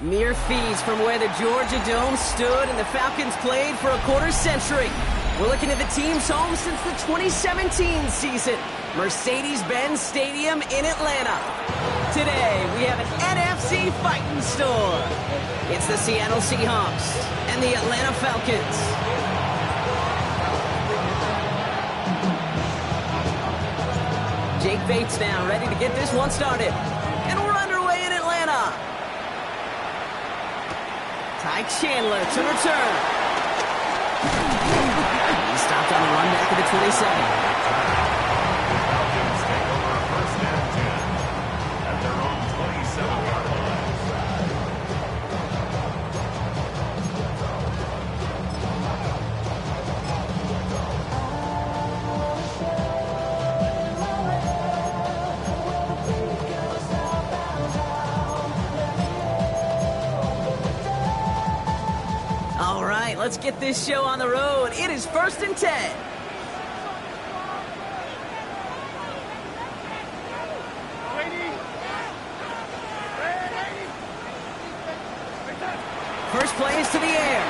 Mere feet from where the Georgia Dome stood and the Falcons played for a quarter century. We're looking at the team's home since the 2017 season, Mercedes-Benz Stadium in Atlanta. Today, we have an NFC fighting store. It's the Seattle Seahawks and the Atlanta Falcons. Jake Bates now ready to get this one started. And we're underway in Atlanta. Ty Chandler to return. He stopped on the run back at the 27. Falcons take over first and 10 at their own 27-yard line. All right, let's get this show on the road. It is 1st and 10. First play is to the air.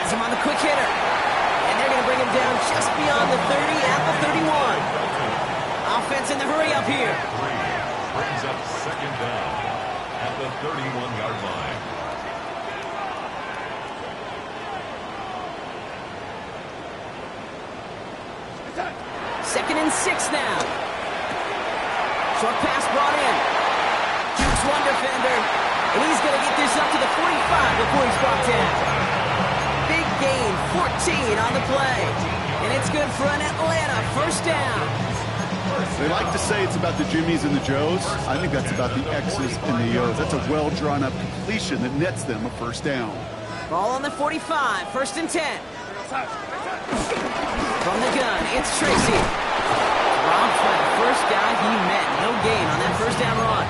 Has him on the quick hitter. And they're going to bring him down just beyond the 30 at the 31. Offense in the hurry up here. Brings up second down at the 31-yard line. Second and 6 now. Short pass brought in. Jukes one defender. And he's going to get this up to the 45 before he's brought down. Big gain, 14 on the play. And it's good for an Atlanta first down. They like to say it's about the Jimmies and the Joes. I think that's about the X's and the O's. That's a well-drawn-up completion that nets them a first down. Ball on the 45, 1st and 10. From the gun, it's Tracy. Robbed by the first guy he met. No gain on that first down run.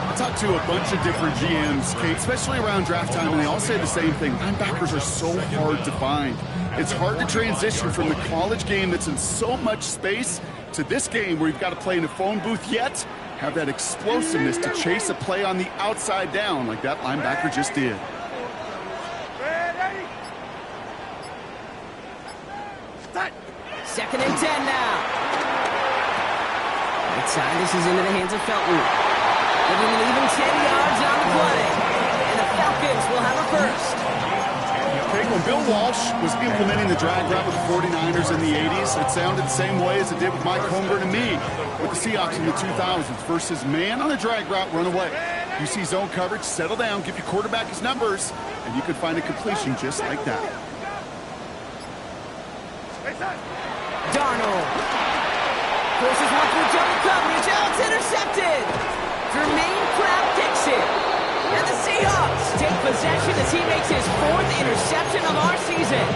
I talked to a bunch of different GMs, Kate, especially around draft time, and they all say the same thing. Linebackers are so hard to find. It's hard to transition from the college game that's in so much space to this game where you've got to play in a phone booth, yet have that explosiveness to chase a play on the outside down like that linebacker just did. Second and 10 now. Right side, this is into the hands of Felton. Giving an even 10 yards on the play. And the Falcons will have a first. Okay, when Bill Walsh was implementing the drag route with the 49ers in the 80s, it sounded the same way as it did with Mike Holmgren and me with the Seahawks in the 2000s. Versus man on the drag route, run away. You see zone coverage, settle down, give your quarterback his numbers, and you could find a completion just like that. Darnold forces one through double coverage. Oh, it's intercepted. Jermaine Pratt picks it. And the Seahawks take possession as he makes his 4th interception of our season.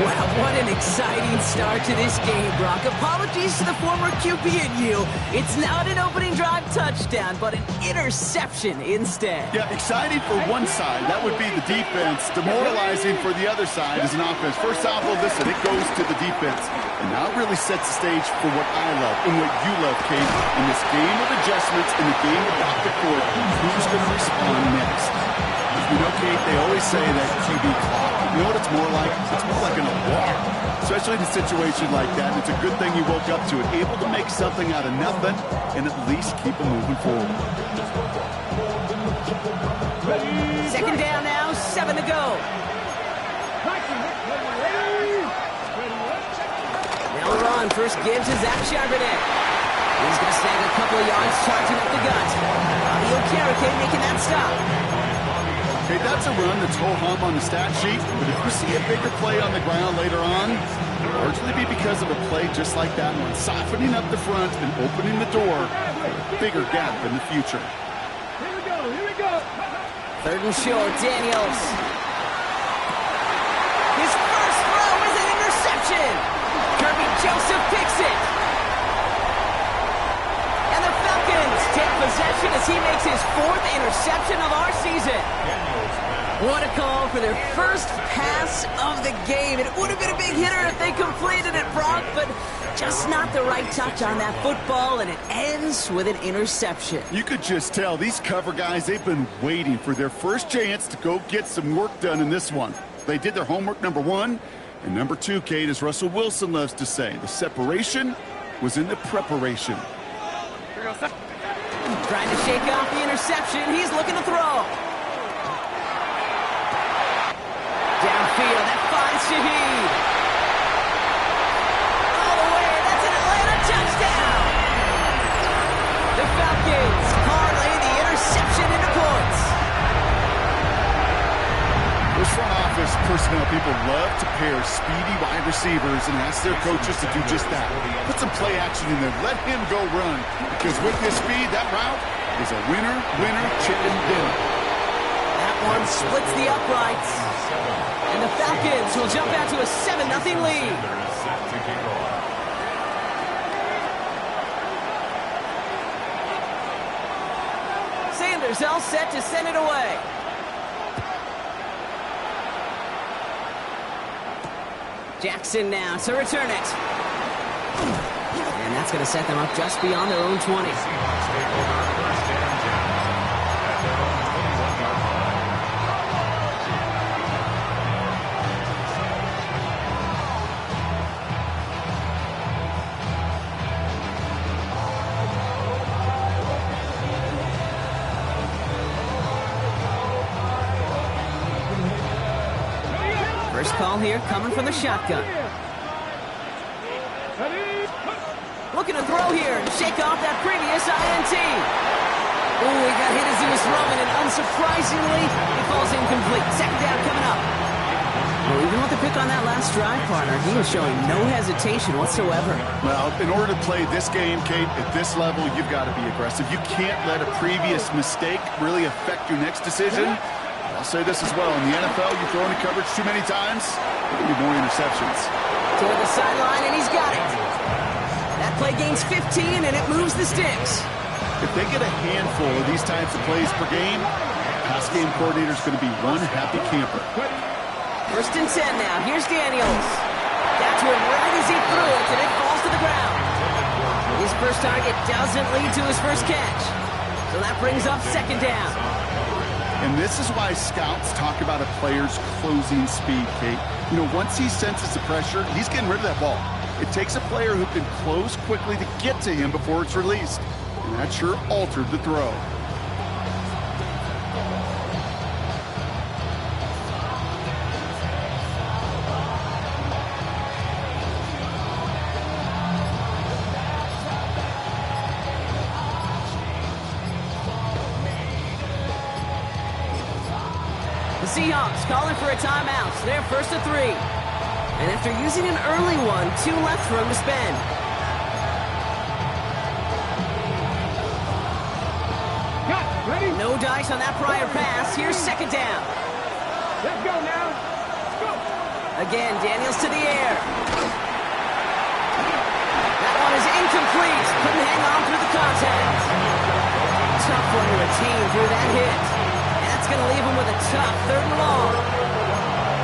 Wow, what an exciting start to this game, Brock. Apologies to the former QB and you. It's not an opening drive touchdown, but an interception instead. Yeah, exciting for one side. That would be the defense. Demoralizing for the other side as an offense. First off, well, listen, it goes to the defense. And now it really sets the stage for what I love and what you love, Kate. In this game of adjustments, in the game about the court, who's going to respond next? As we know, Kate, they always say that QB clock. You know what it's more like? It's more like an alarm. Especially in a situation like that. It's a good thing you woke up to it. Able to make something out of nothing and at least keep it moving forward. Second down now, 7 to go. Now run, first gives to Zach Charbonnet. He's going to snag a couple of yards, charging up the gut. Fabio Carrique making that stop. Okay, that's a run that's ho-hum on the stat sheet, but if you see a bigger play on the ground later on, it'll largely be because of a play just like that one, softening up the front and opening the door for a bigger gap in the future. Here we go. 3rd and short, Daniels. His first throw is an interception. Kirby Joseph picks it. And the Falcons take possession as he makes his 4th interception of our season. Daniels pass What a call for their first pass of the game. It would have been a big hitter if they completed it, Brock, but just not the right touch on that football, and it ends with an interception. You could just tell these cover guys, they've been waiting for their first chance to go get some work done in this one. They did their homework, number one. And number two, Kate, as Russell Wilson loves to say, the separation was in the preparation. Trying to shake off the interception. He's looking to throw. Downfield, that finds Shaheed. All the way, that's an Atlanta touchdown. The Falcons parlay the interception into points. Those front office personnel people love to pair speedy wide receivers and ask their coaches to do just that. Put some play action in there. Let him go run. Because with his speed, that route is a winner, chicken dinner. That one splits the uprights. And the Falcons will jump out to a 7-0 lead. Sanders all set to send it away. Jackson now to return it. And that's going to set them up just beyond their own 20. First call here coming from the shotgun. Looking to throw here and shake off that previous INT. Ooh, he got hit as he was throwing, and unsurprisingly, he falls incomplete. Second down coming up. Well, even with the pick on that last drive, partner, he was showing no hesitation whatsoever. Well, in order to play this game, Kate, at this level, you've got to be aggressive. You can't let a previous mistake really affect your next decision. I'll say this as well. In the NFL, you throw into coverage too many times, there'll be more interceptions. Toward the sideline, and he's got it. That play gains 15, and it moves the sticks. If they get a handful of these types of plays per game, pass game coordinator's going to be one happy camper. First and 10 now. Here's Daniels. That's where right as he threw it, and it falls to the ground. His first target doesn't lead to his first catch. So that brings up second down. And this is why scouts talk about a player's closing speed, Kate. You know, once he senses the pressure, he's getting rid of that ball. It takes a player who can close quickly to get to him before it's released. And that sure altered the throw. Seahawks calling for a timeout. They're first to 3. And after using an early one, 2 left for him to spend. Ready? No dice on that prior pass. Here's second down. Let's go now. Let's go. Again, Daniels to the air. That one is incomplete. Couldn't hang on through the contact. Tough one to retain through that hit. That's going to leave him with a tough 3rd and long.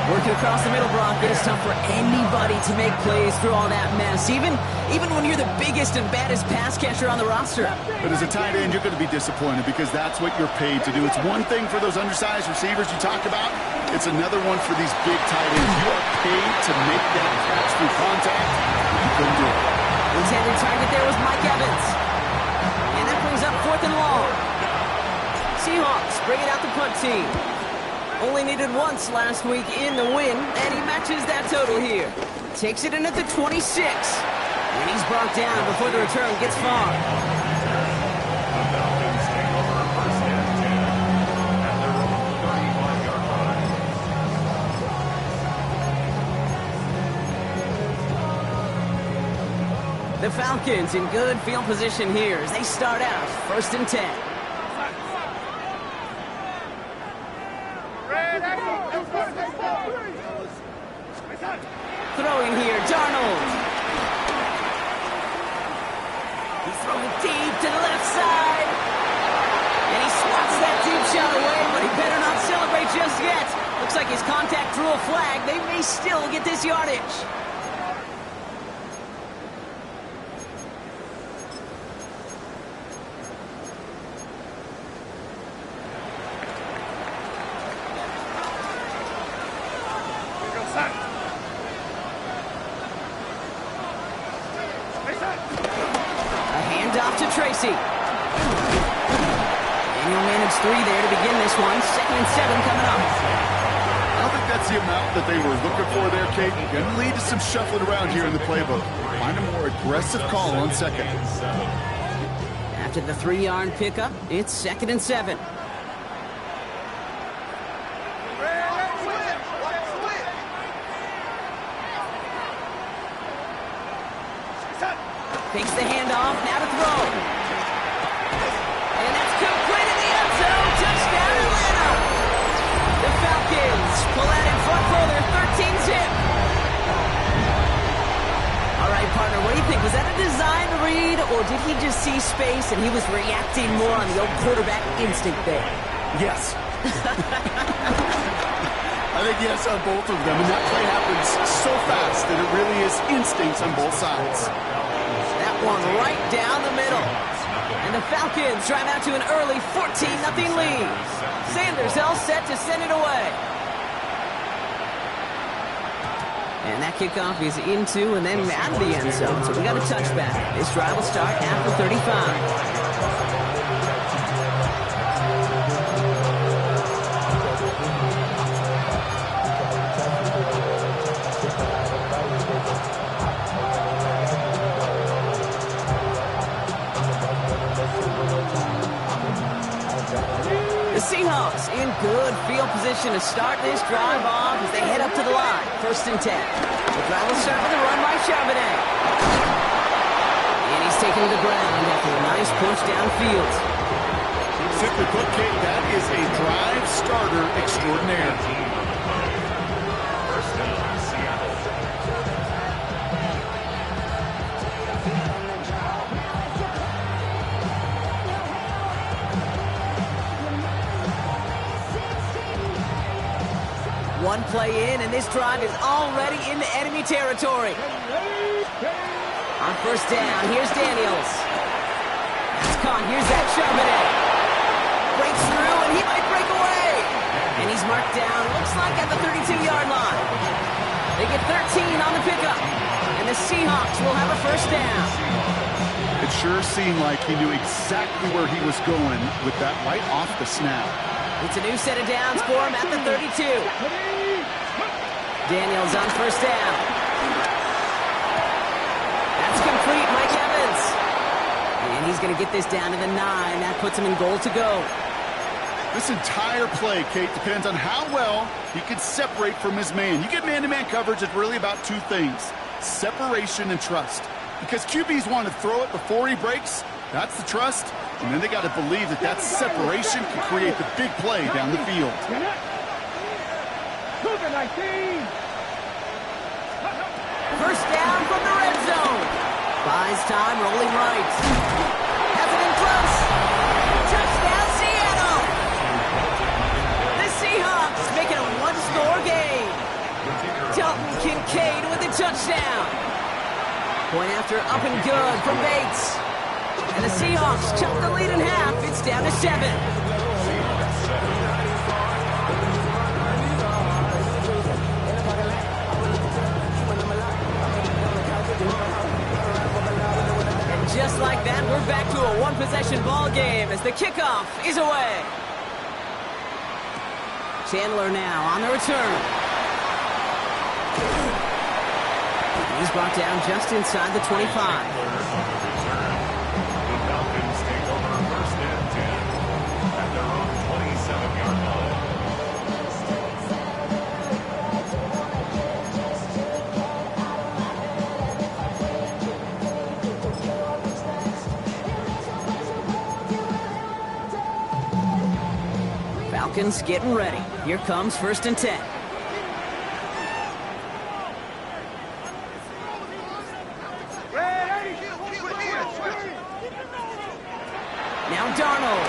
Working across the middle, Brock, it is tough for anybody to make plays through all that mess, even when you're the biggest and baddest pass catcher on the roster. But as a tight end, you're going to be disappointed because that's what you're paid to do. It's one thing for those undersized receivers you talk about. It's another one for these big tight ends. You are paid to make that catch through contact. You couldn't do it. Intended target there was Mike Evans. And that brings up 4th and long. Seahawks bringing out the punt team. Only needed once last week in the win, and he matches that total here. Takes it in at the 26. And he's brought down before the return gets far. The Falcons take over first and 10 at their own 35-yard line. The Falcons in good field position here as they start out first and 10. Throwing here, Darnold. He's throwing deep to the left side. And he swats that deep shot away, but he better not celebrate just yet. like his contact drew a flag. They may still get this yardage. A handoff to Tracy. Daniel managed 3 there to begin this one. 2nd and 7 coming up. I don't think that's the amount that they were looking for there, Kate. Going to lead to some shuffling around here in the playbook. Find a more aggressive call on 2nd. After the 3-yard pickup, it's 2nd and 7. Takes the handoff, now to throw. And that's complete in the end zone. Touchdown, Atlanta. The Falcons pull out in front for their 13th zip. All right, partner, what do you think? Was that a design read, or did he just see space and he was reacting more on the old quarterback instinct there? Yes. I think yes on both of them, and that play happens so fast that it really is instincts on both sides. That one right down the middle. And the Falcons drive out to an early 14-0 lead. Sanders all set to send it away. And that kickoff is into and then out of the end zone. So we got a touchback. This drive will start after 35. Seahawks in good field position to start this drive off as they head up to the line. 1st and 10. The drive will start with a run by Charbonnet. And he's taken to the ground after a nice push downfield. Simply put, Kate, that is a drive starter extraordinaire. First down, Seattle. One play in, and this drive is already into enemy territory. On 1st down, here's Daniels. That's caught. Here's that Charbonnet. Breaks through, and he might break away. And he's marked down, looks like at the 32-yard line. They get 13 on the pickup, and the Seahawks will have a 1st down. It sure seemed like he knew exactly where he was going with that right off the snap. It's a new set of downs for him at the 32. Daniels on 1st down. That's complete, Mike Evans. And he's going to get this down to the 9. That puts him in goal to go. This entire play, Kate, depends on how well he can separate from his man. You get man-to-man coverage, it's really about 2 things: separation and trust. Because QBs want to throw it before he breaks. That's the trust. And then they got to believe that that separation can create the big play down the field. First down from the red zone. Buys time, rolling right. Has it in close. Touchdown, Seattle. The Seahawks make it a 1-score game. Dalton Kincaid with the touchdown. Point after up and good from Bates. And the Seahawks chop the lead in half. It's down to 7. And just like that, we're back to a 1-possession ball game as the kickoff is away. Chandler now on the return. He's brought down just inside the 25. Falcons take over 1st and 10 at their own 27-yard line. Falcons getting ready. Here comes 1st and 10. Now Darnold.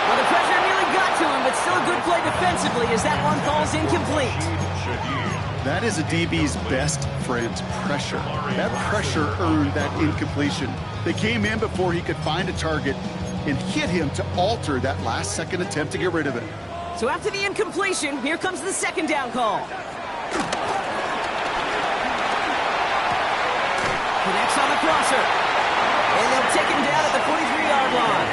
Well, the pressure nearly got to him, but still a good play defensively as that one falls incomplete. That is a DB's best friend, pressure. That pressure earned that incompletion. They came in before he could find a target and hit him to alter that last-second attempt to get rid of it. So after the incompletion, here comes the second down call. Connects on the crosser. And they'll take him down at the 43-yard line.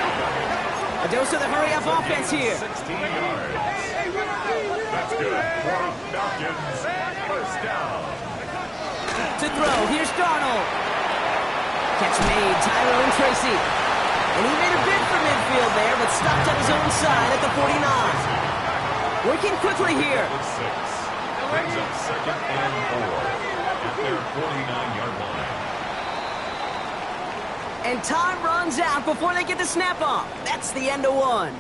A dose of the hurry-up offense here. 16 yards. That's good. For Falcons, first down. To throw, here's Darnold. Catch made, Tyrone Tracy. And he made a bid for midfield there, but stopped on his own side at the 49. Working quickly here. 6. Brings up 2nd and 4 at their 49-yard line. And time runs out before they get to snap off. That's the end of one.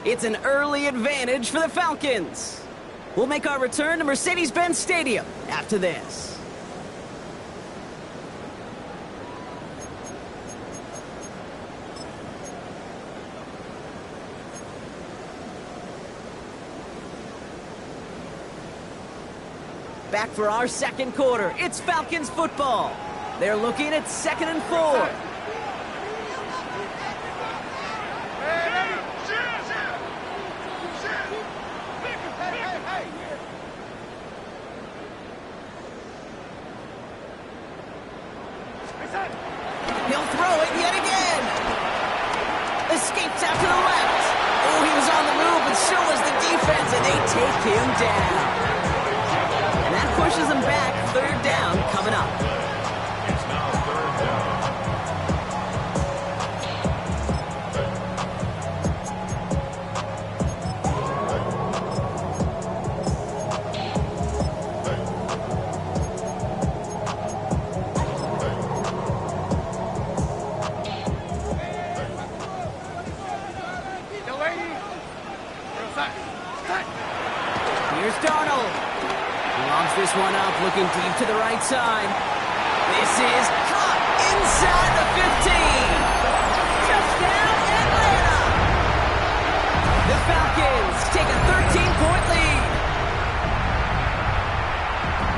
It's an early advantage for the Falcons. We'll make our return to Mercedes-Benz Stadium after this. Back for our second quarter. It's Falcons football. They're looking at 2nd and 4. He'll throw it yet again. Escapes out to the left. Oh, he was on the move, but so was the defense, and they take him down. And that pushes them back. 3rd down coming up. It's now 3rd down. Here's Darnold. Lobs this one up, looking deep to the right side. This is caught inside the 15. Touchdown, Atlanta! The Falcons take a 13-point lead.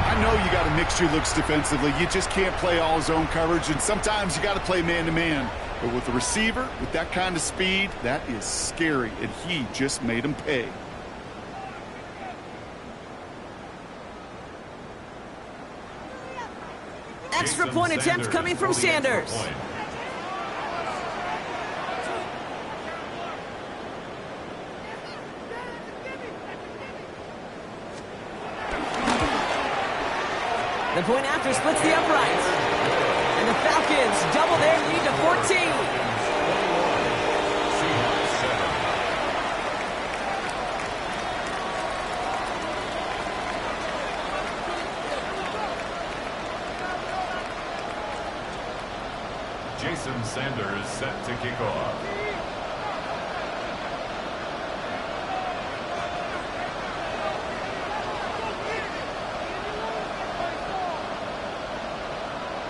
I know you got to mix your looks defensively. You just can't play all zone coverage, and sometimes you got to play man-to-man. But with a receiver, with that kind of speed, that is scary, and he just made him pay. Extra point attempt coming from Sanders. The point after splits the uprights. And the Falcons double their lead to 14. Jason Sanders set to kick off.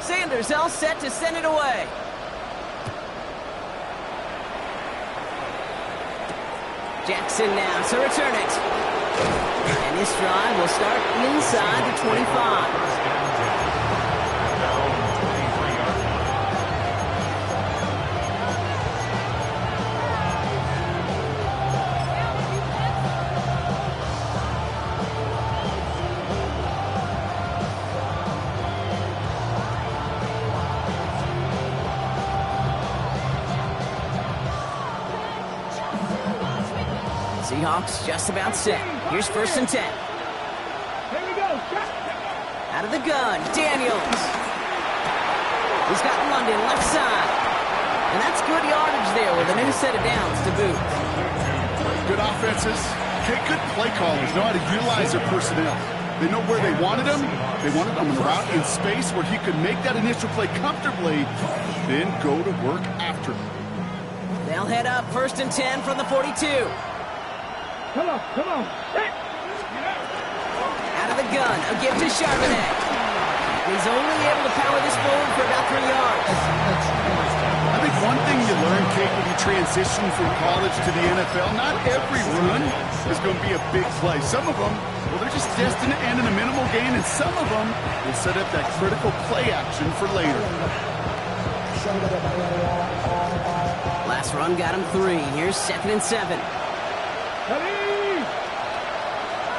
Sanders all set to send it away. Jackson now to return it. And this drive will start inside the 25. Seahawks just about set. Here's 1st and 10. Here we go. Out of the gun, Daniels. He's got London left side. And that's good yardage there with a new set of downs to boot. Good offenses. Okay, good play callers know how to utilize their personnel. They know where they wanted him. They wanted him in route in space where he could make that initial play comfortably, then go to work after him. They'll head up 1st and 10 from the 42. Come on, come on. Out of the gun, a gift to Charbonnet. He's only able to power this forward for about 3 yards. I think one thing you learn, Kate, when you transition from college to the NFL, not every run is going to be a big play. Some of them, well, they're just destined to end in a minimal gain, and some of them will set up that critical play action for later. Last run got him 3. Here's 2nd and 7. Ready?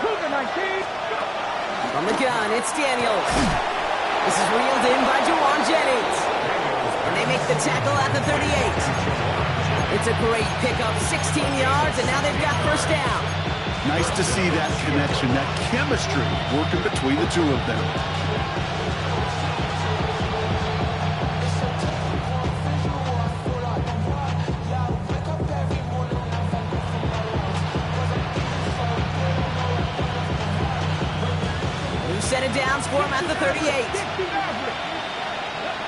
Cougar 19. From the gun, it's Daniels. This is reeled in by Juwan Jennings. And they make the tackle at the 38. It's a great pickup, 16 yards, and now they've got first down. Nice to see that connection, that chemistry working between the two of them. Set it down, score him at the 38.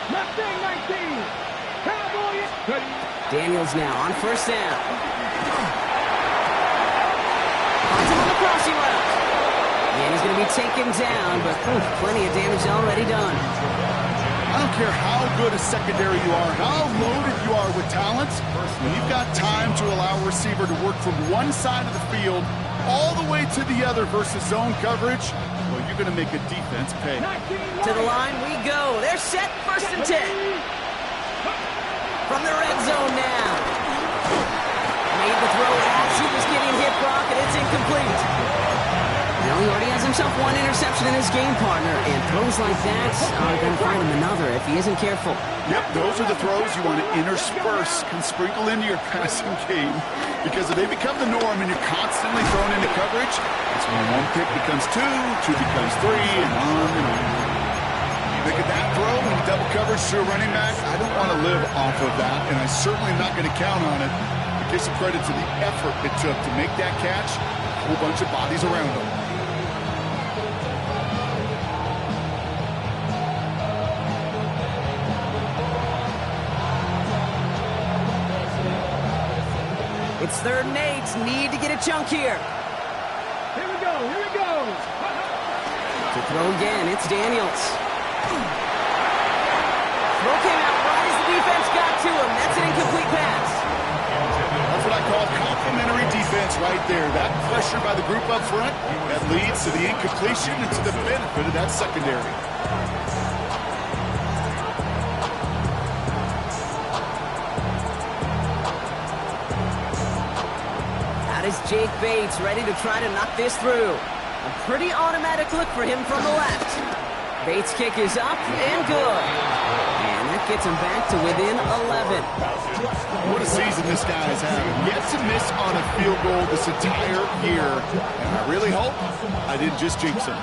Mustang 19. Cowboys. Daniels now on first down. Finds him on the crossing route. And he's going to be taken down, but plenty of damage already done. I don't care how good a secondary you are, how loaded you are with talent, when you've got time to allow a receiver to work from one side of the field all the way to the other versus zone coverage, well, you're going to make a defense pay. To the line we go. They're set, 1st and 10. From the red zone now. Made the throw as he was getting hit, Brock, and it's incomplete. Now he already has himself 1 interception in his game partner, and throws like that are going to find him another if he isn't careful. Yep, those are the throws you want to intersperse, can sprinkle into your passing game, because if they become the norm and you're constantly thrown into coverage, it's when 1 pick becomes 2, 2 becomes 3, and on and on. Look at that throw and double coverage to a running back. I don't want to live off of that, and I'm certainly not going to count on it. But give some credit to the effort it took to make that catch, a whole bunch of bodies around him. It's 3rd and 8. Need to get a chunk here. Here we go. Here we go. To throw again, it's Daniels. Throw came out right as the defense got to him. That's an incomplete pass. That's what I call complementary defense right there. That pressure by the group up front, that leads to the incompletion and to the benefit of that secondary. Is Jake Bates ready to try to knock this through? A pretty automatic look for him from the left. Bates' kick is up and good. And that gets him back to within 11. What a season this guy is having. Yet to miss on a field goal this entire year. And I really hope I didn't just jinx him.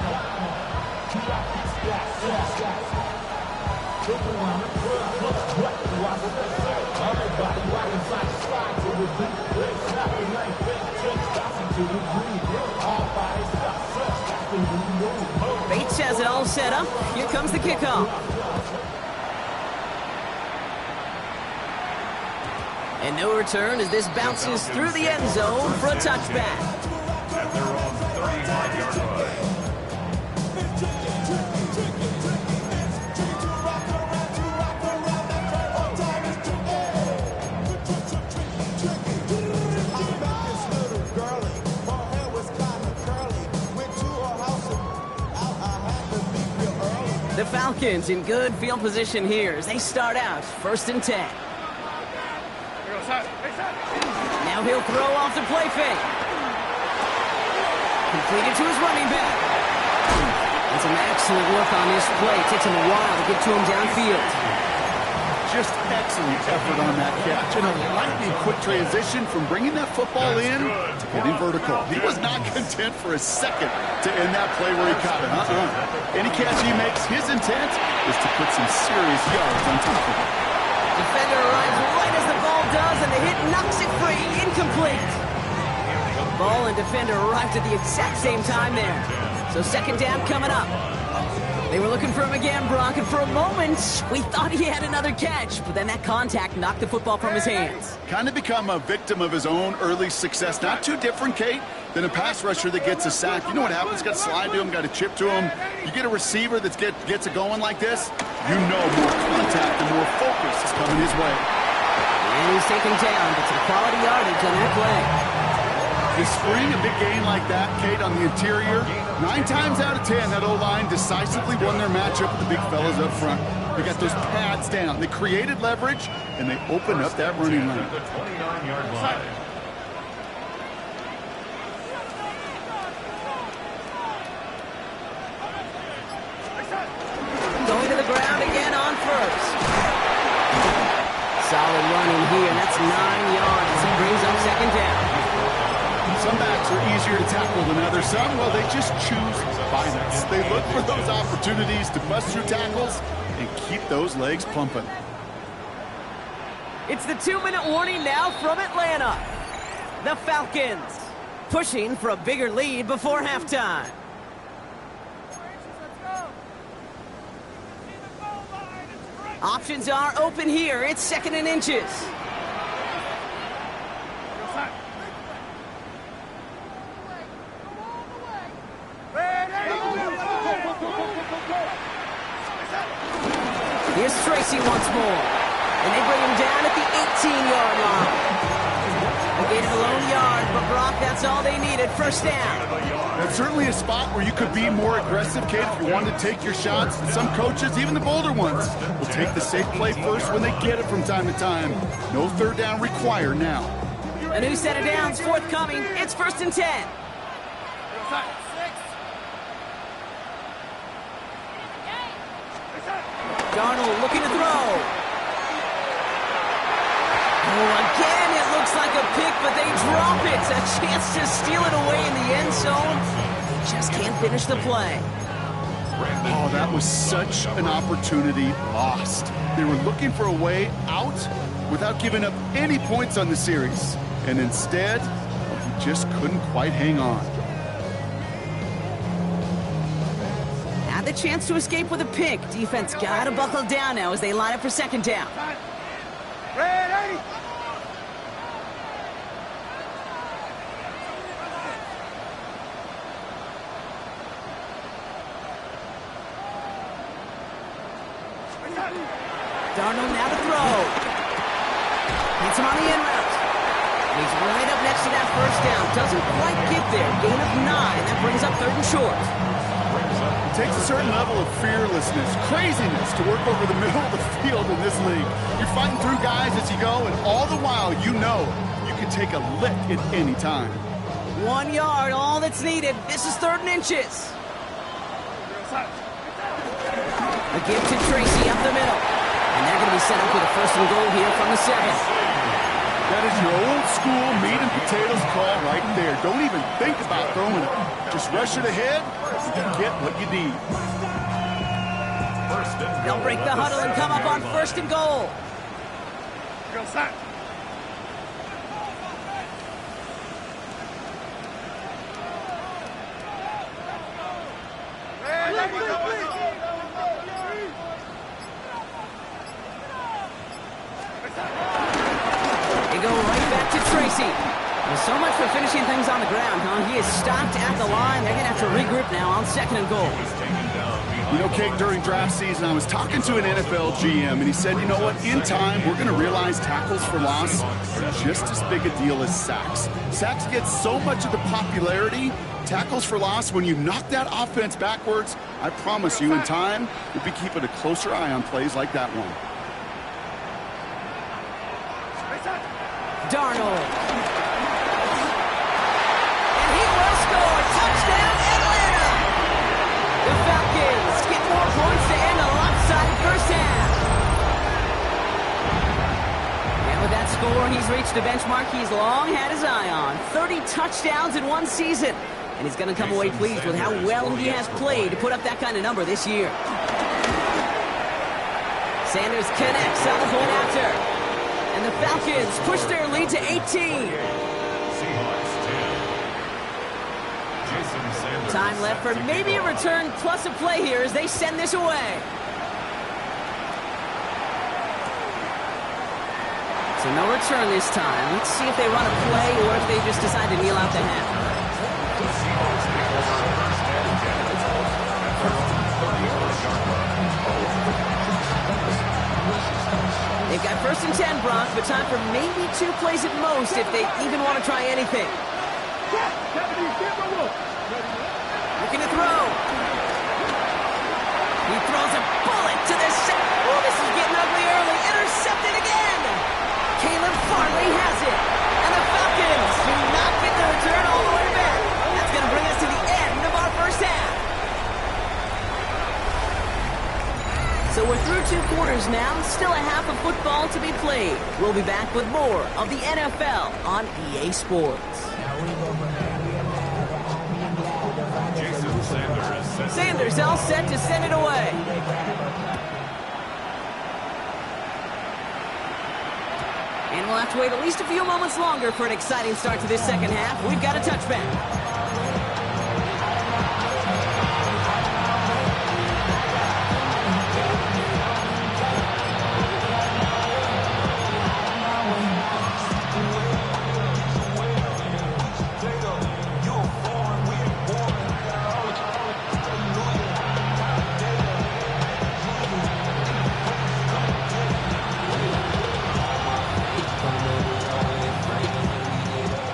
Bates has it all set up. Here comes the kickoff. And no return as this bounces through the end zone for a touchback. At their own 35-yard line. The Falcons in good field position here as they start out 1st and 10. Now he'll throw off the play fake. Completed to his running back. That's an excellent work on this play. It takes him a while to get to him downfield. Just excellent effort on that catch. And a lightning quick transition from bringing that football in to getting vertical. He was not content for a second to end that play where he caught it. Any catch he makes, his intent is to put some serious yards on top of it. Defender arrives right as the ball does, and the hit knocks it free. Incomplete. The ball and defender arrived at the exact same time there. So 2nd down coming up. They were looking for him again, Brock, and for a moment, we thought he had another catch, but then that contact knocked the football from his hands. Kind of become a victim of his own early success. Not too different, Kate, than a pass rusher that gets a sack. You know what happens? Got to slide to him, got to chip to him. You get a receiver that gets it going like this, you know more contact and more focus is coming his way. And he's taken down, but some quality yardage on that play. You spring a big gain like that, Kate, on the interior, 9 times out of 10, that O-line decisively won their matchup with the big fellas up front. They got those pads down. They created leverage, and they opened up that running lane. The 29-yard line. Going to the ground again on first. Solid running here. That's 9 yards. He brings up second down. Some backs are easier to tackle than others. Some, well, they just choose violence. They look for those opportunities to bust through tackles and keep those legs pumping. It's the 2-minute warning now from Atlanta. The Falcons pushing for a bigger lead before halftime. Options are open here. It's 2nd and inches. Here's Tracy once more. And they bring him down at the 18-yard line. They gained a lone yard, but Brock, that's all they needed. First down. That's certainly a spot where you could be more aggressive, Kate, if you wanted to take your shots. And some coaches, even the bolder ones, will take the safe play first when they get it from time to time. No third down required now. A new set of downs forthcoming. It's 1st and 10. Darnold looking to throw. Oh, again, it looks like a pick, but they drop it. A chance to steal it away in the end zone. Just can't finish the play. Oh, that was such an opportunity lost. They were looking for a way out without giving up any points on the series. And instead, he just couldn't quite hang on. Had the chance to escape with a pick. Defense got to buckle down now as they line up for second down. Ready? Darnold now to throw. Hits him on the end route. He's right up next to that first down. Doesn't quite get there. Gain of 9. That brings up 3rd and short. It takes a certain level of fearlessness, craziness to work over the middle of the field in this league. You're fighting through guys as you go, and all the while you know you can take a lick at any time. 1 yard, all that's needed. This is 3rd and inches. A give to Tracy up the middle. And they're going to be set up with a 1st and goal here from the 7. That is your old school meat and potatoes call right there. Don't even think about throwing it. Just rush it ahead and you get what you need. They'll break the huddle and come up on 1st and goal. They go right back to Tracy. Well, so much for finishing things on the ground, huh? He is stopped at the line. They're going to have to regroup now on 2nd and goal. You know, Kate, during draft season, I was talking to an NFL GM, and he said, you know what, in time, we're going to realize tackles for loss are just as big a deal as sacks. Sacks get so much of the popularity. Tackles for loss, when you knock that offense backwards, I promise you, in time, we'll be keeping a closer eye on plays like that one. Darnold. And he will score. Touchdown, Atlanta. The Falcons get 4 points to end a lopsided first half. And with that score, he's reached a benchmark he's long had his eye on. 30 touchdowns in one season. And he's going to come away pleased with how well he has played to put up that kind of number this year. Sanders connects on the point after. And the Falcons push their lead to 18. Time left for maybe a return plus a play here as they send this away. So no return this time. Let's see if they run a play or if they just decide to kneel out the half. They've got 1st and 10, Brock, but time for maybe 2 plays at most if they even want to try anything. Looking to throw. He throws a bullet to the center. Oh, this is getting ugly early. Intercepted again. Caleb Farley has it. And the Falcons do not get the return all the way back. That's going to bring us to the end of our first half. So we're through 2 quarters now. Still a half of football to be played. We'll be back with more of the NFL on EA Sports. Jason Sanders. Sanders all set to send it away. And we'll have to wait at least a few moments longer for an exciting start to this second half. We've got a touchback.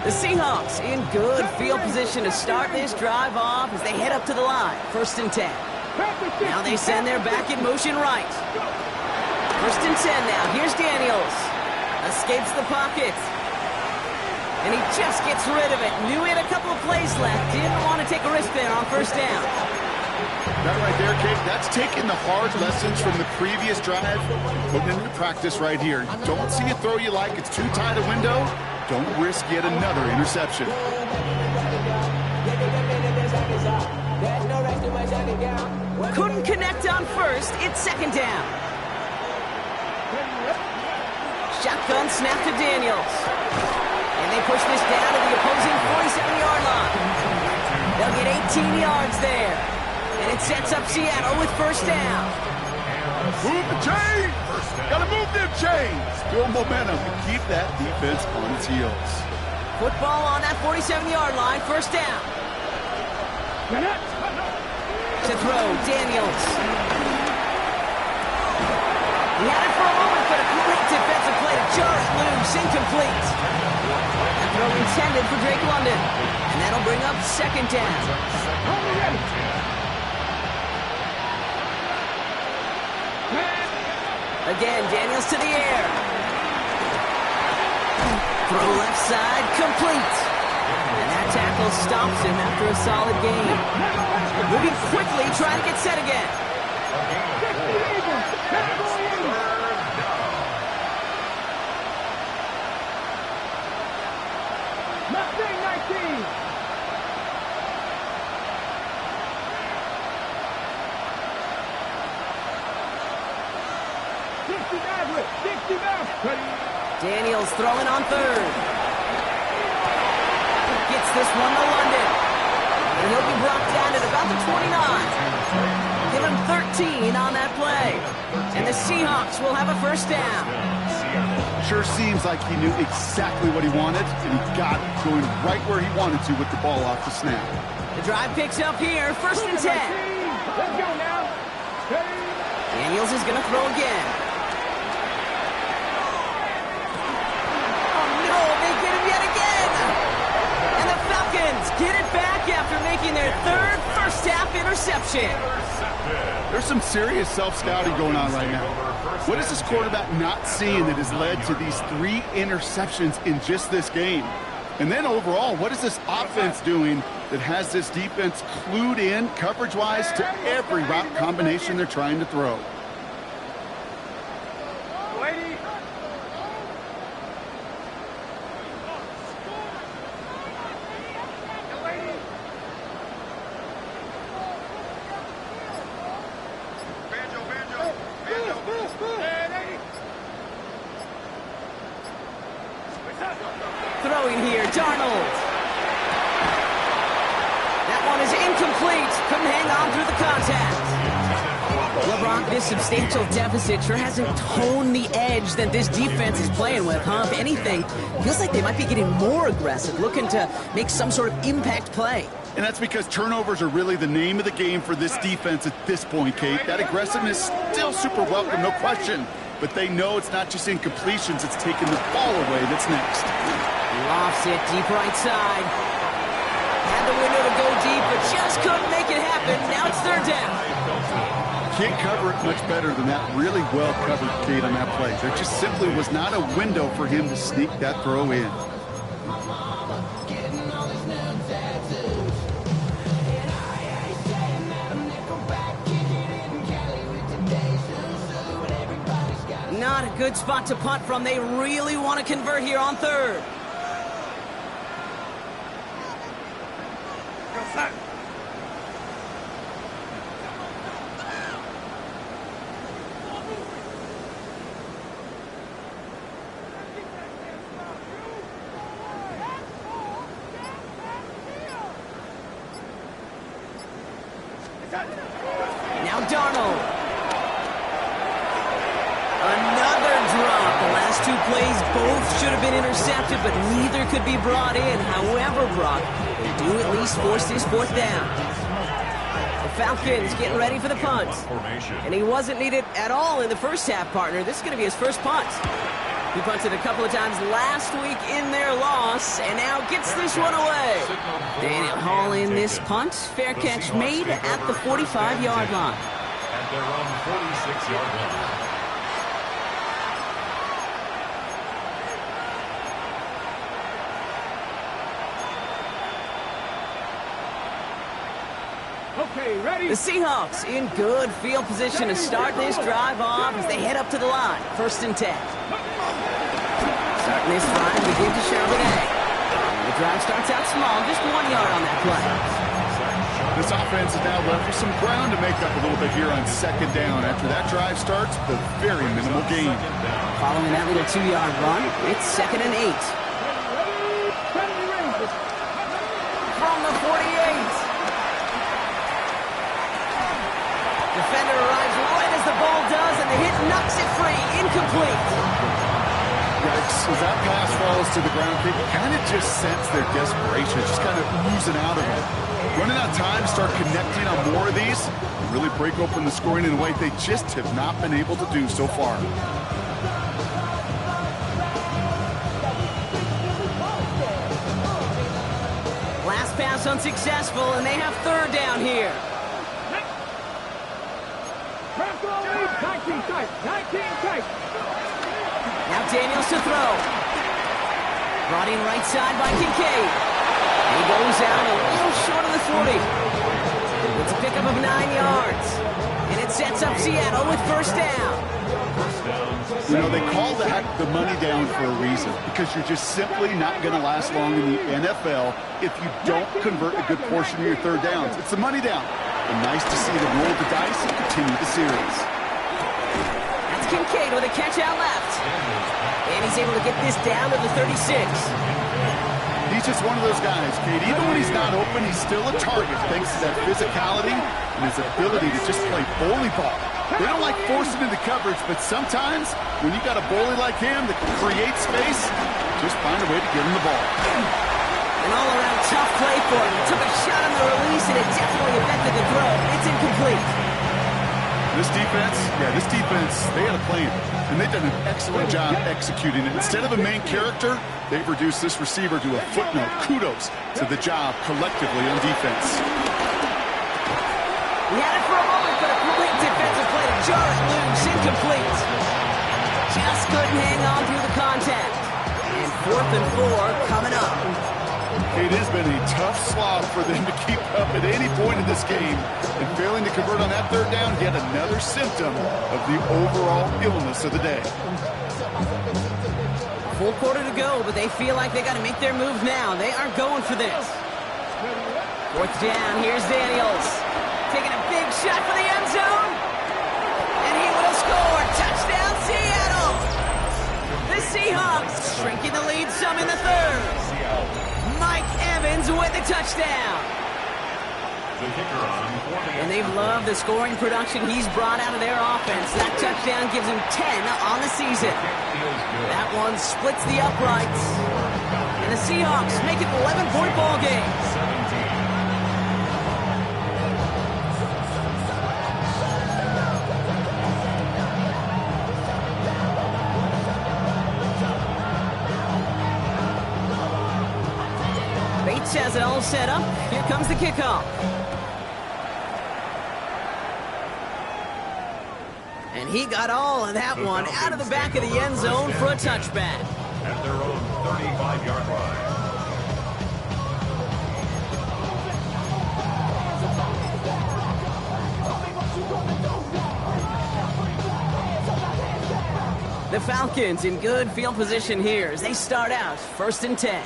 The Seahawks in good field position to start this drive off as they head up to the line. 1st and 10. Now they send their back in motion right. 1st and 10 now. Here's Daniels. Escapes the pocket. And he just gets rid of it. Knew he had a couple of plays left. Didn't want to take a risk there on 1st down. That right there, Kate, that's taking the hard lessons from the previous drive, putting it into practice right here. Don't see a throw you like. It's too tight a window. Don't risk yet another interception. Couldn't connect on 1st. It's 2nd down. Shotgun snap to Daniels. And they push this down to the opposing 47-yard line. They'll get 18 yards there. And it sets up Seattle with 1st down. Move the chains! Gotta move them chains! Build momentum and keep that defense on its heels. Football on that 47-yard line, 1st down. To throw, Daniels. He had it for a moment, but a great defensive play to jar it loose, incomplete. A throw intended for Drake London. And that'll bring up 2nd down. Again, Daniels to the air. Throw left side, complete. And that tackle stops him after a solid gain. Moving quickly, trying to get set again. Daniels throwing on 3rd. Gets this one to London. And he'll be brought down at about the 29. Give him 13 on that play. And the Seahawks will have a 1st down. Sure seems like he knew exactly what he wanted, and he got it going right where he wanted to with the ball off the snap. The drive picks up here, 1st and 10. Let's go now. Daniels is going to throw again. Get it back after making their 3rd first-half interception. There's some serious self-scouting going on right now. What is this quarterback not seeing that has led to these 3 interceptions in just this game? And then overall, what is this offense doing that has this defense clued in coverage-wise to every route combination they're trying to throw? Throwing here, Darnold. That one is incomplete. Couldn't hang on through the contact. LeBron, this substantial deficit sure hasn't toned the edge that this defense is playing with, huh? If anything, feels like they might be getting more aggressive, looking to make some sort of impact play. And that's because turnovers are really the name of the game for this defense at this point, Kate. That aggressiveness still super welcome, no question. but they know it's not just incompletions, it's taking the ball away that's next. Lofts it deep right side. Had the window to go deep, but just couldn't make it happen. Now it's third down. Can't cover it much better than that. Really well covered, Kate, on that play. There just simply was not a window for him to sneak that throw in. Not a good spot to punt from. They really want to convert here on third. Now Darnold. Another drop. The last two plays both should have been intercepted, but neither could be brought in. However, Brock, they do at least force this fourth down. The Falcons getting ready for the punt. And he wasn't needed at all in the first half, partner. This is going to be his first punt. He punted a couple of times last week in their loss, and now gets this one away. Daniel Hall in this punt. Fair catch made at the 45-yard line. At their own 46-yard line. Okay, ready? The Seahawks in good field position to start this drive off as they head up to the line. 1st and 10. Starting this drive, begin to show the day. The drive starts out small, just 1 yard on that play. This offense is now left with some ground to make up a little bit here on 2nd down. After that drive starts, the very minimal gain. Following that little 2-yard run, it's 2nd and 8. From the 48. Defender arrives right as the ball does, and the hit knocks it free. Incomplete. As that pass falls to the ground, they kind of just sense their desperation, just kind of oozing out of them. Running out of time, start connecting on more of these, and really break open the scoring in a way they just have not been able to do so far. Last pass unsuccessful, and they have 3rd down here. 19 tight. Now Daniels to throw. Brought in right side by Kincaid. He goes out a little short of the 40. It's a pickup of 9 yards. And it sets up Seattle with 1st down. You know, they call that the money down for a reason, because you're just simply not going to last long in the NFL if you don't convert a good portion of your 3rd downs. It's the money down. And nice to see them roll the dice and continue the series. That's Kincaid with a catch out left. And he's able to get this down to the 36. He's just one of those guys, Kate. Even when he's not open, he's still a target thanks to that physicality and his ability to just play bully ball. They don't like forcing into coverage, but sometimes when you got a bully like him that can create space, just find a way to get him the ball. An all-around tough play for him. He took a shot on the release, and it definitely affected the throw. It's incomplete. This defense, they had a plan, and they've done an excellent job executing it. Instead of a main character, they've reduced this receiver to a footnote. Kudos to the job collectively on defense. He had it for a moment, but a great defensive play to jar it loose. Incomplete. Just couldn't hang on through the contact. And 4th and 4 coming up. It has been a tough slog for them to keep up at any point in this game, and failing to convert on that 3rd down, yet another symptom of the overall illness of the day. Full quarter to go, but they feel like they got to make their move now. They are going for this. 4th down, here's Daniels. Taking a big shot for the end zone. And he will score. Touchdown, Seattle. The Seahawks shrinking the lead some in the 3rd. Mike Evans with the touchdown. And they've loved the scoring production he's brought out of their offense. That touchdown gives him 10 on the season. That one splits the uprights. And the Seahawks make it an 11-point ball game. Gates has it all set up. Here comes the kickoff. And he got all of that one out of the back of the end zone for a touchback. At their own 35-yard line. The Falcons in good field position here as they start out 1st and 10.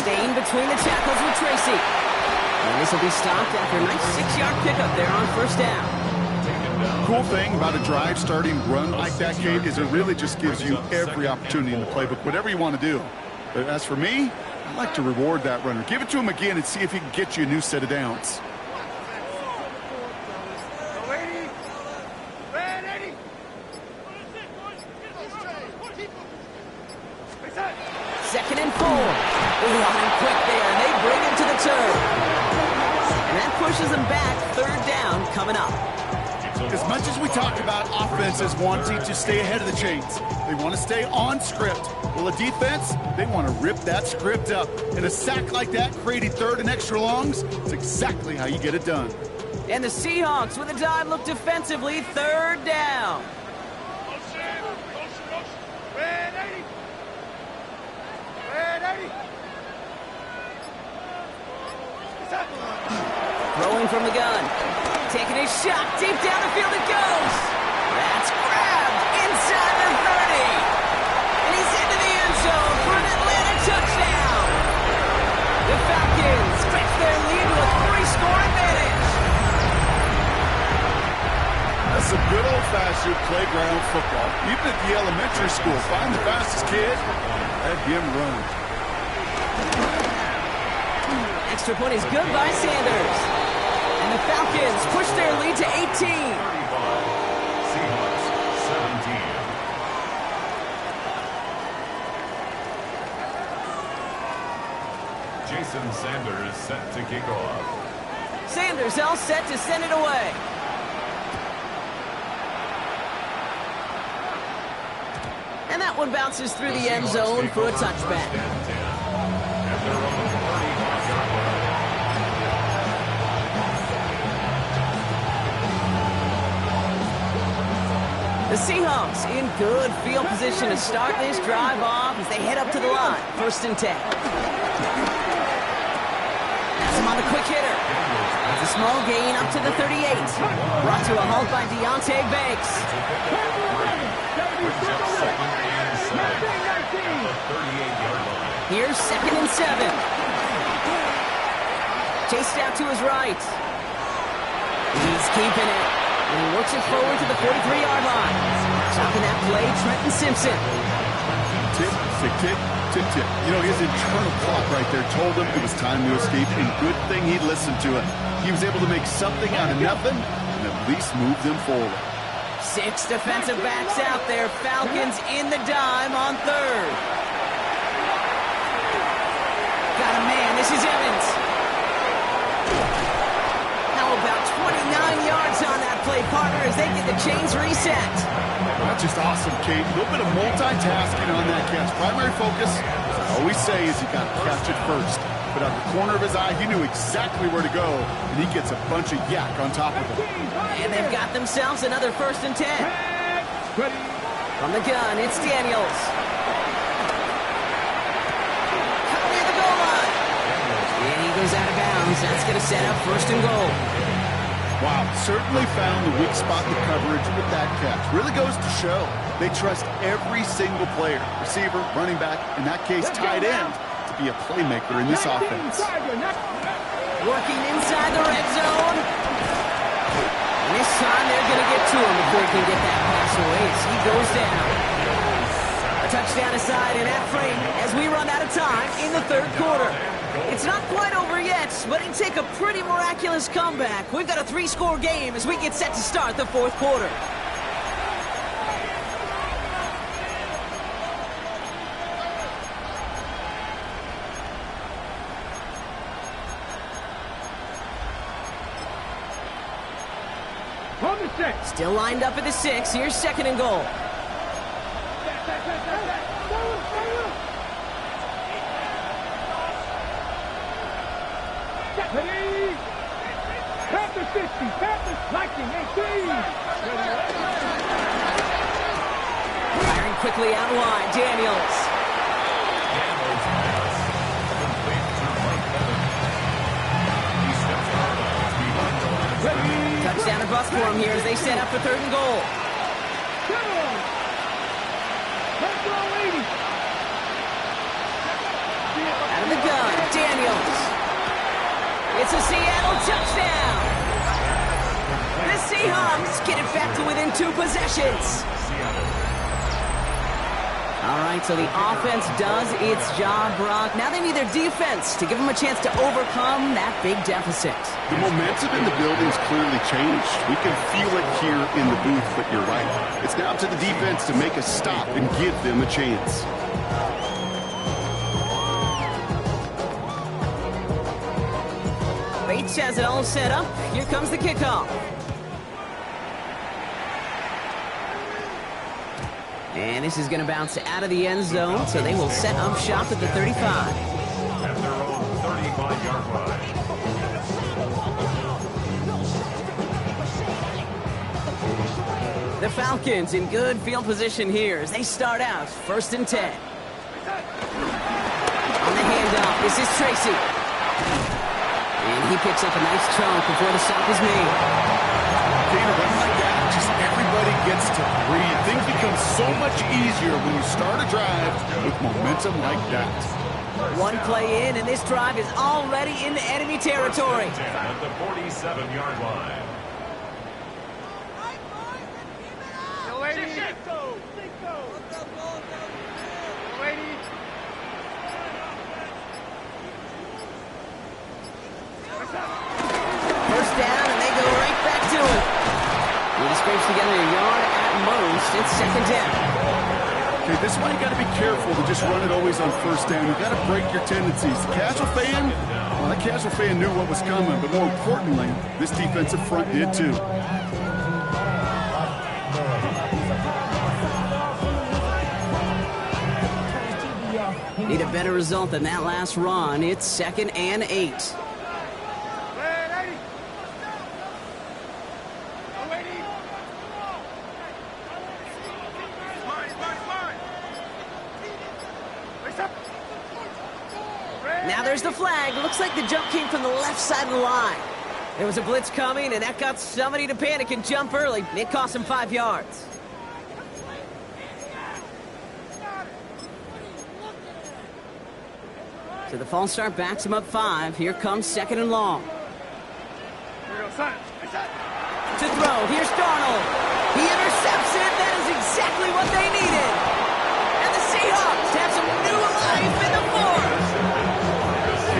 Staying between the tackles with Tracy. And this will be stopped after a nice 6-yard pickup there on 1st down. Cool thing about a drive starting run like that, Kate, is it really just gives you every opportunity in the playbook, whatever you want to do. But as for me, I like to reward that runner. Give it to him again and see if he can get you a new set of downs. Second and 4. Line quick there, and they bring him to the turf. And that pushes them back. 3rd down coming up. As much as we talk about offenses wanting to stay ahead of the chains, they want to stay on script. Well, a defense, they want to rip that script up. And a sack like that, creating 3rd and extra longs, it's exactly how you get it done. And the Seahawks with a dive look defensively. 3rd down. Throwing from the gun. Taking a shot. Deep down the field it goes. That's grabbed inside the 30. And he's into the end zone for an Atlanta touchdown. The Falcons stretch their lead to a 3-score advantage. That's some good old-fashioned playground football. Even at the elementary school, find the fastest kid, let him run. Extra point is good by Sanders. And the Falcons push their lead to 18. 35. Seahawks 17. Jason Sanders set to kick off. Sanders all set to send it away. And that one bounces through the end zone for a touchback. The Seahawks in good field position to start this drive off as they head up to the line. 1st and 10. That's him on the quick hitter. It's a small gain up to the 38. Brought to a halt by Deonte Banks. Here's 2nd and 7. Chased out to his right. He's keeping it. And he works it forward to the 43-yard line. Stopping that play, Trenton Simpson. Tick, tick, tick, tick, tick. You know, his internal clock right there told him it was time to escape, and good thing he listened to it. He was able to make something out of nothing and at least move them forward. 6 defensive backs out there. Falcons in the dime on 3rd. Got a man. This is Evans. How about 29 yards on that play, partner, as they get the chains reset. That's just awesome, Kate. A little bit of multitasking on that catch. Primary focus, as I always say, is you got to catch it first. But out the corner of his eye, he knew exactly where to go, and he gets a bunch of yak on top of it. And they've got themselves another 1st and 10. From the gun, it's Daniels. Cut near the goal line. And he goes out of bounds. That's going to set up 1st and goal. Wow, certainly found the weak spot in the coverage with that catch. Really goes to show they trust every single player, receiver, running back, in that case tight end, to be a playmaker in this offense. Working inside the red zone. And this time they're going to get to him before he can get that pass away as he goes down. A touchdown aside in that frame as we run out of time in the 3rd quarter. It's not quite over yet, but it'd take a pretty miraculous comeback. We've got a 3-score game as we get set to start the 4th quarter. Still lined up at the 6. Here's 2nd and goal. 50. Panthers liking 18. Firing quickly out wide. Daniels. Daniels pass. Complete to Mike Evans. He steps out behind the line of scrimmage. Touchdown or bust for him here as they set up for 3rd and goal. Let's go, ladies. Out of the gun, Daniels. It's a Seattle touchdown. The Seahawks get it back to within 2 possessions. All right, so the offense does its job, Brock. Now they need their defense to give them a chance to overcome that big deficit. The momentum in the building's clearly changed. We can feel it here in the booth, but you're right. It's now to the defense to make a stop and give them a chance. Bates has it all set up. Here comes the kickoff. And this is going to bounce out of the end zone, so they will set up shop at the 35. At their own 35-yard line. The Falcons in good field position here as they start out 1st and 10. On the handoff, this is Tracy. And he picks up a nice chunk before the stop is made. Like that, just everybody gets to breathe. Things become so much easier when you start a drive with momentum like that. One play in, and this drive is already in the enemy territory. At the 47-yard line. Ladies. Ladies. First down, and they go right back to it. He scrapes together a yard at most. It's 2nd down. Okay, this is why you got to be careful to just run it always on 1st down. You got to break your tendencies. The casual fan, well, that casual fan knew what was coming, but more importantly, this defensive front did too. Need a better result than that last run. It's 2nd and 8. Now there's the flag. Looks like the jump came from the left side of the line. There was a blitz coming, and that got somebody to panic and jump early. It cost him 5 yards. So the false start backs him up 5. Here comes 2nd and long. To throw. Here's Darnold. He intercepts it. That is exactly what they needed. And the Seahawks have some new life in the fourth.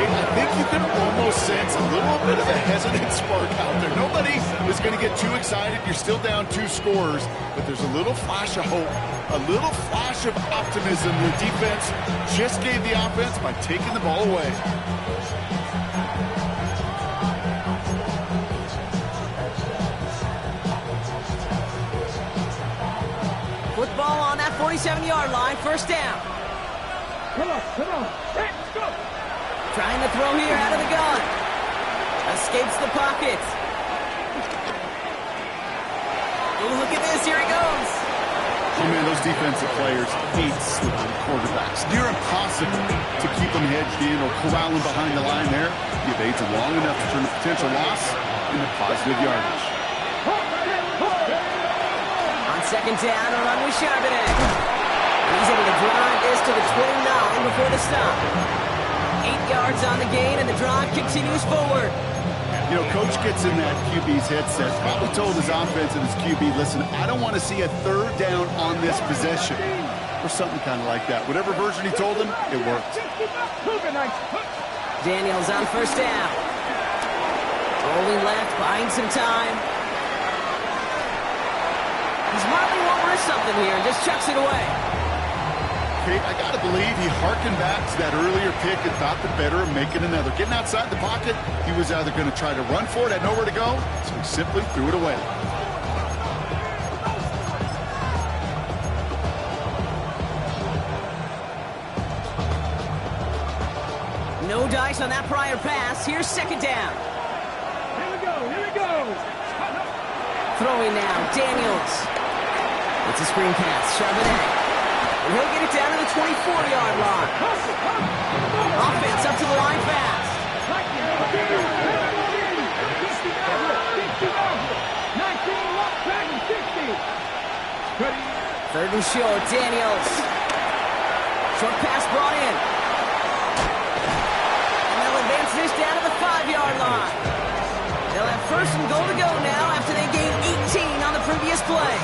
I think you can almost sense a little bit of a hesitant spark out there. Nobody is going to get too excited. You're still down 2 scores, but there's a little flash of hope, a little flash of optimism. The defense just gave the offense by taking the ball away. Football on that 47-yard line. First down. Come on. Let's go. Trying to throw here out of the gun. Escapes the pocket. Ooh, look at this. Here he goes. Oh, man, those defensive players hate slipping quarterbacks. Near impossible to keep them hedged in or corralling behind the line there. Give aids long enough to turn a potential loss into positive yardage. On 2nd down, a run with Charbonnet. He's able to drive this to the 29 before the stop. 8 yards on the gain, and the drive continues forward. You know, Coach gets in that QB's headset, probably told his offense and his QB, listen, I don't want to see a 3rd down on this possession. Or something kind of like that. Whatever version he told him, it worked. Daniels on 1st down. Rolling left, buying some time. He's smartly won't risk something here and just chucks it away. Okay, I got to believe he harkened back to that earlier pick and thought the better of making another. Getting outside the pocket, he was either going to try to run for it, had nowhere to go, so he simply threw it away. No dice on that prior pass. Here's 2nd down. Here we go. Throwing now, Daniels. It's a screen pass, Charbonnet. And he'll get it down to the 24-yard line. Offense up to the line fast. 3rd and short, Daniels. Short pass brought in. And they'll advance this down to the 5-yard line. They'll have 1st and goal to go now after they gained 18 on the previous play.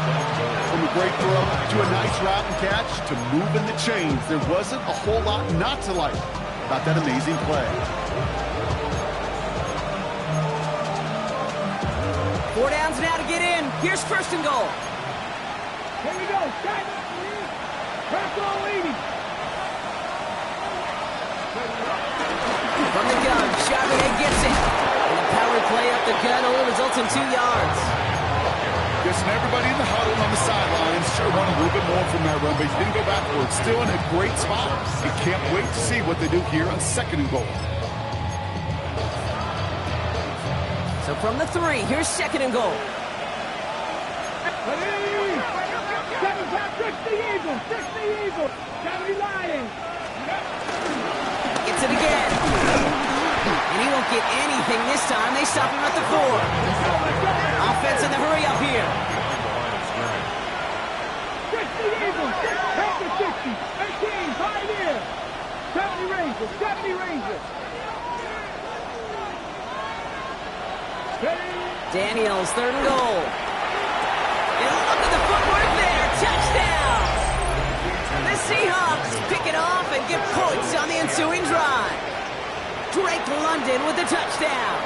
From a great throw to a nice route and catch to moving the chains, there wasn't a whole lot not to like about that amazing play. 4 downs now to get in. Here's 1st and goal. Here we go. Press on leading. From the gun, Charbonnet gets it. And the power play up the gun only results in 2 yards. Guessing everybody in the huddle on the sidelines sure want a little bit more from that run, but he didn't go backwards. Still in a great spot. And can't wait to see what they do here on 2nd and goal. So from the 3, here's 2nd and goal. Fix the Eagles. Fix the Eagles. County Lions. Gets it again. And he won't get anything this time. They stop him at the 4. Offense in the hurry up here. Fix the Eagles. Take the 60. 18. Pioneer. 70 Rangers. 70 Rangers. Daniels, 3rd and goal. And look at the footwork there. Touchdown. The Seahawks pick it off and get points on the ensuing drive. Drake London with the touchdown.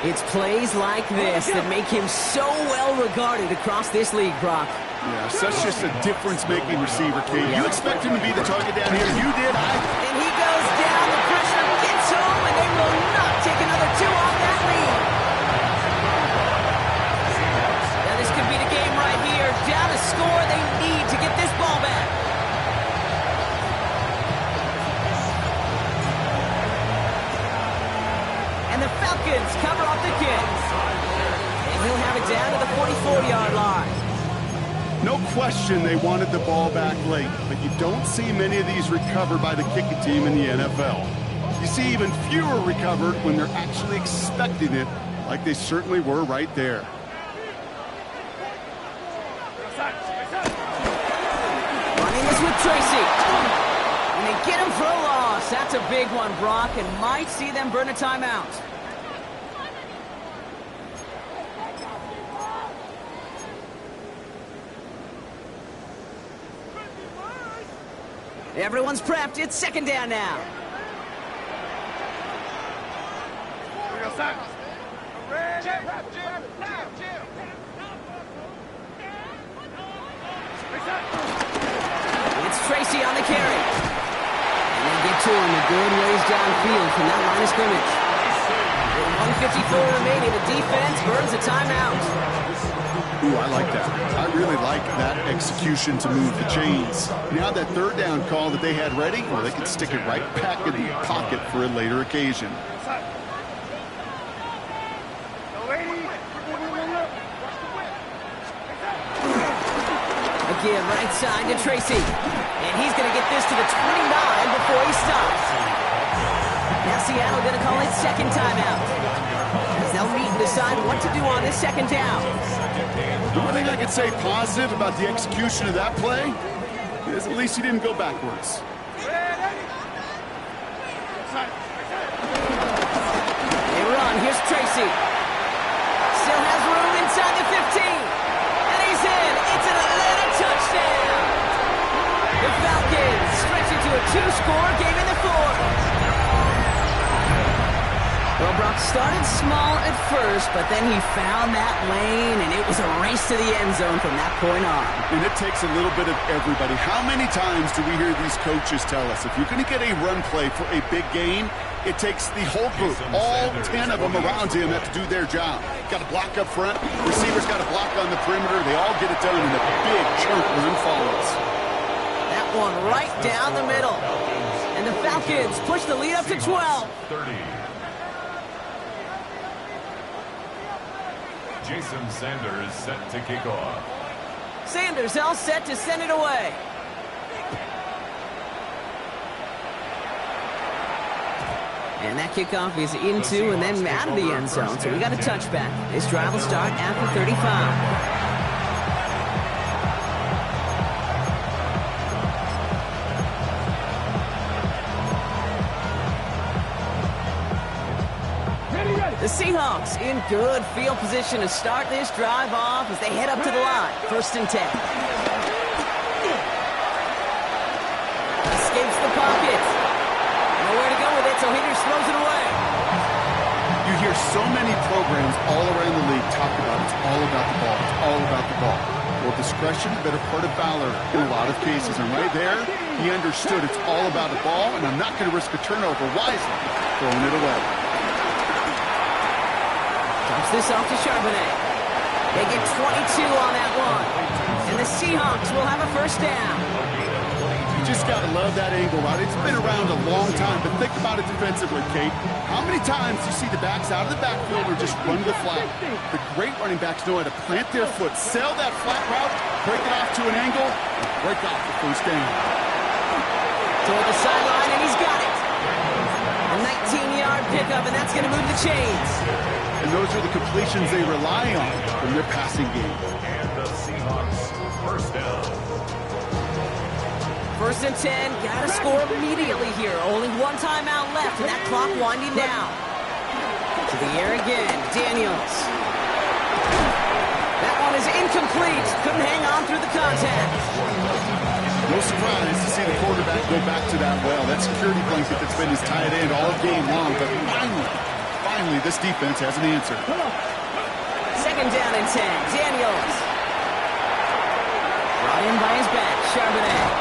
It's plays like this that make him so well regarded across this league, Brock. Yeah, such just a difference-making receiver, Kate. You expect him to be the target down here. You did. And he goes down. The pressure gets home, and they will not take another 2 off that lead. Now this could be the game right here. Down to score. They need to get this ball back. And the Falcons cover up the kick. And he'll have it down to the 44-yard line. No question they wanted the ball back late, but you don't see many of these recovered by the kicking team in the NFL. You see even fewer recovered when they're actually expecting it, like they certainly were right there. Running this with Tracy. And they get him for a loss. That's a big one, Brock, and might see them burn a timeout. Everyone's prepped. It's 2nd down now. It's Tracy on the carry. And they get to him a good ways downfield from that line of scrimmage. With 1:54 remaining, the defense burns a timeout. Ooh, I like that. I really like that execution to move the chains. Now that 3rd down call that they had ready, well, they could stick it right back in the pocket for a later occasion. Again, right side to Tracy. And he's going to get this to the 29 before he stops. Now Seattle going to call it 2nd timeout. They'll meet and decide what to do on this 2nd down. The one thing I could say positive about the execution of that play is at least he didn't go backwards. They run. Here's Tracy. Still has room inside the 15. And he's in. It's an Atlanta touchdown. The Falcons stretch it to a 2-score game in the 4th. Well, Brock started small at first, but then he found that lane, and it was a race to the end zone from that point on. And it takes a little bit of everybody. How many times do we hear these coaches tell us, if you're going to get a run play for a big game, it takes the whole group, all 10 of them around him have to do their job. Got to block up front, receivers got to block on the perimeter, they all get it done, and a big chunk run follows. That one right down the middle. And the Falcons push the lead up to 12. 30. Jason Sanders set to kick off. Sanders all set to send it away. And that kickoff is into and then out of the end zone. So we got a touchback. This drive will start after 35. The Seahawks in good field position to start this drive off as they head up to the line. 1st and 10. Escapes the pocket. Nowhere to go with it, so Higgins throws it away. You hear so many programs all around the league talk about it's all about the ball. It's all about the ball. Well, discretion, better part of valor in a lot of cases. And right there, he understood it's all about the ball, and I'm not going to risk a turnover wisely, throwing it away. Drops this off to Charbonnet. They get 22 on that one. And the Seahawks will have a 1st down. You just got to love that angle route. It's been around a long time, but think about it defensively, Kate. How many times do you see the backs out of the backfield or just run the flat? The great running backs know how to plant their foot, sail that flat route, break it off to an angle, and break off the 1st down. Toward the sideline, and he's got it. A 19-yard pickup, and that's going to move the chains. And those are the completions they rely on from their passing game. And the Seahawks 1st down. 1st and 10, gotta score immediately here. Only one timeout left, and that clock winding down. To the air again, Daniels. That one is incomplete. Couldn't hang on through the contact. No surprise to see the quarterback go back to that well. That security blanket that's been his tight end all game long, but finally, this defense has an answer. 2nd down and 10, Daniels. Brought in by his back, Charbonnet.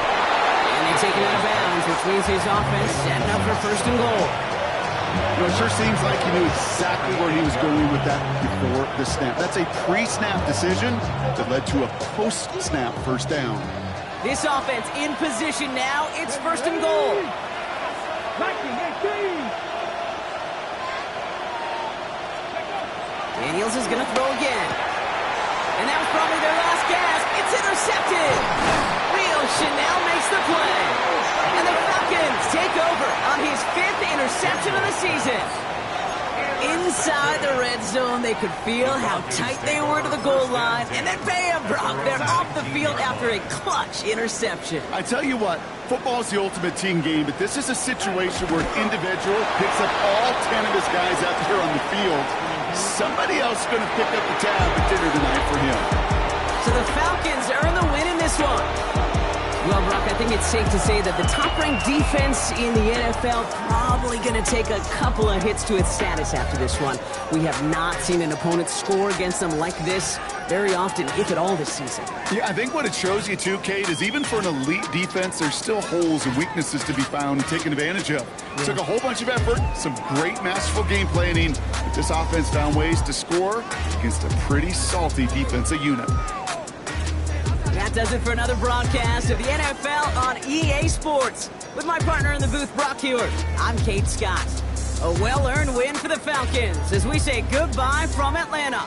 And they take it out of bounds, which means his offense setting up for 1st and goal. You know, it sure seems like he knew exactly where he was going with that before the snap. That's a pre-snap decision that led to a post-snap 1st down. This offense in position now. It's 1st and goal. Daniels is going to throw again. And that was probably their last gasp. It's intercepted. Rio Chanel makes the play. And the Falcons take over on his 5th interception of the season. Inside the red zone, they could feel how tight they were to the goal line. And then bam, Brock, they're off the field after a clutch interception. I tell you what, football is the ultimate team game, but this is a situation where an individual picks up all 10 of his guys out there on the field. Somebody else is going to pick up the tab at dinner tonight for him. So the Falcons earn the win in this one. Well, Brock, I think it's safe to say that the top-ranked defense in the NFL probably going to take a couple of hits to its status after this one. We have not seen an opponent score against them like this very often, if at all, this season. Yeah, I think what it shows you too, Kate, is even for an elite defense, there's still holes and weaknesses to be found and taken advantage of. Yeah. Took a whole bunch of effort, some great masterful game planning, but this offense found ways to score against a pretty salty defensive unit. That does it for another broadcast of the NFL on EA Sports. With my partner in the booth, Brock Huard, I'm Kate Scott. A well-earned win for the Falcons as we say goodbye from Atlanta.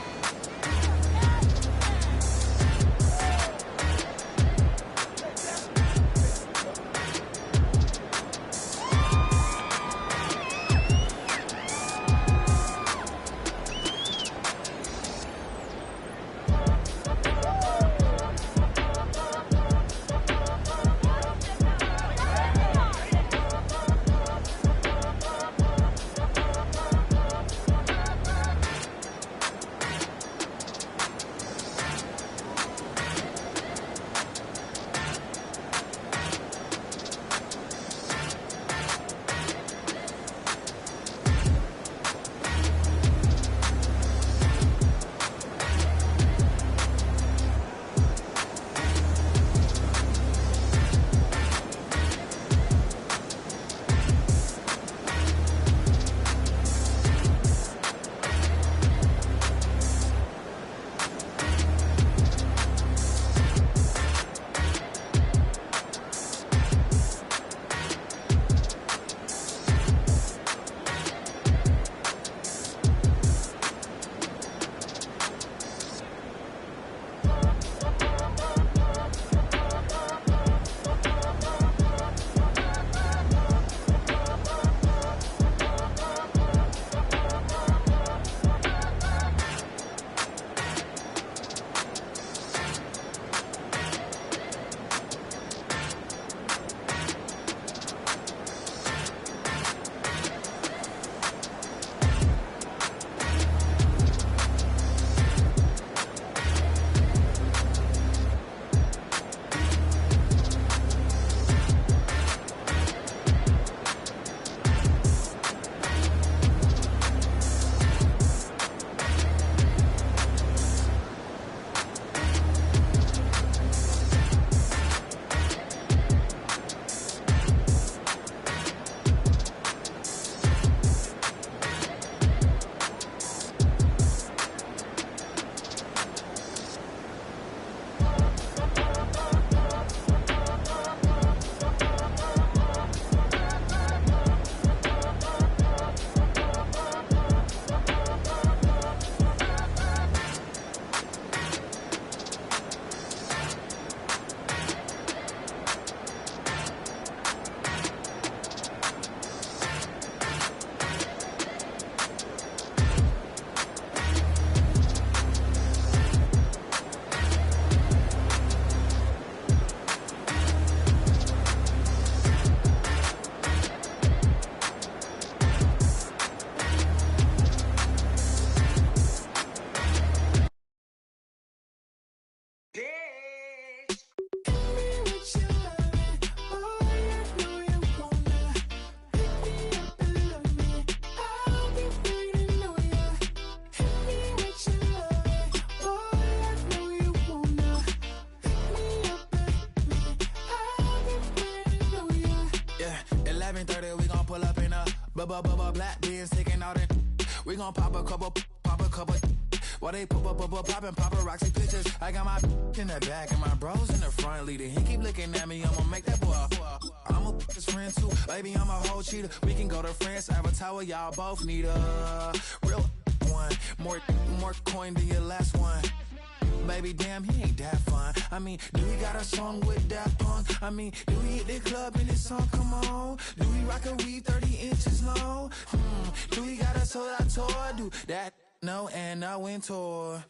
Black beans taking all that. We gon' pop a couple. While they poppin' paparazzi pictures. I got my in the back and my bros in the front leader. He keep looking at me, I'ma make that boy. I'm a his friend too, baby, I'm a whole cheater. We can go to France, Avatar, y'all both need a real one. More coin than your last one. Baby, damn, he ain't that fun. I mean, do we got a song with that punk? I mean, do we hit the club in this song? Come on. Do we rock a weed 30 inches long? Do we got a sold out tour? Do that? No, and I went tour.